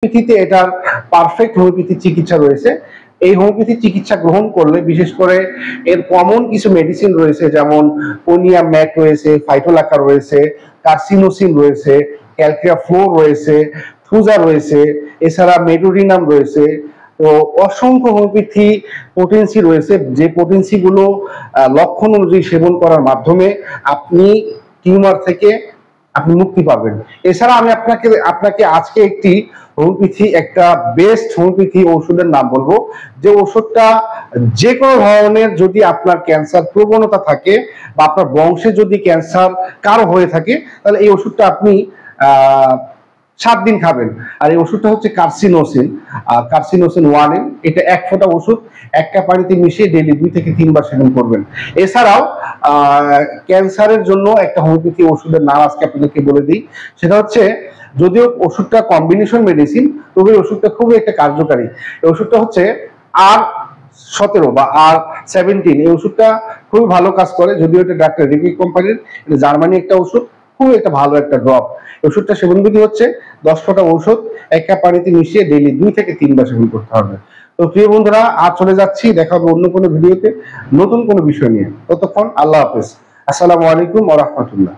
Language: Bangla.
হোমিওপ্যাথিতে এটার পারফেক্ট হোমিওপ্যাথি চিকিৎসা রয়েছে। এই হোমিওপ্যাথি চিকিৎসা গ্রহণ করলে বিশেষ করে এর কমন কিছু মেডিসিন রয়েছে, যেমন ওনিয়াম ম্যাক রয়েছে, ফাইটোলাকা রয়েছে, কার্সিনোসিন রয়েছে, ক্যালকিয়া ফ্লোর রয়েছে, থুজা রয়েছে, এছাড়া মেডোরিনাম রয়েছে। তো অসংখ্য হোমিওপ্যাথি পোটেন্সি রয়েছে, যে পোটেন্সি গুলো লক্ষণ অনুযায়ী সেবন করার মাধ্যমে আপনি টিউমার থেকে আপনি মুক্তি পাবেন। এছাড়া আমি আপনাকে আজকে একটা বেস্ট হোমিওপ্যাথি ওষুধের নাম বলবো, যে ওষুধটা যে কোনো ধরনের, যদি আপনার ক্যান্সার প্রবণতা থাকে বা আপনার বংশে যদি ক্যান্সার কারো হয়ে থাকে, তাহলে এই ওষুধটা আপনি 7 দিন খাবেন। আর এই ওষুধটা হচ্ছে কার্সিনোসিন, কার্সিনোসিন 1M। এটা 1 ফোঁটা ওষুধ 1 কাপ পানিতে মিশিয়ে ডেইলি 2 থেকে 3 বার সেবন করবেন। এছাড়াও ক্যান্সারের জন্য একটা হোমিওপ্যাথি ওষুধের নাম আজকে আপনাদেরকে বলে দিই। সেটা হচ্ছে, যদিও ওষুধটা কম্বিনেশন মেডিসিন, তবে ওষুধটা খুবই একটা কার্যকারী। এই ওষুধটা হচ্ছে R17 বা R17। এই ওষুধটা খুবই ভালো কাজ করে, যদিও এটা ডাক্তার রিকি কোম্পানির, এটা জার্মানি একটা ওষুধ, খুব একটা ভালো একটা ড্রপ। ওষুধটা সেবন বিধি হচ্ছে 10 ফোঁটা ঔষধ 1 কাপ পানিতে মিশিয়ে ডেইলি 2 থেকে 3 বার সেবন করতে হবে। তো প্রিয় বন্ধুরা, আজ চলে যাচ্ছি, দেখা হবে অন্য কোনো ভিডিওতে নতুন কোনো বিষয় নিয়ে। ততক্ষণ আল্লাহ হাফেজ, আসসালামু আলাইকুম ওয়া রাহমাতুল্লাহ।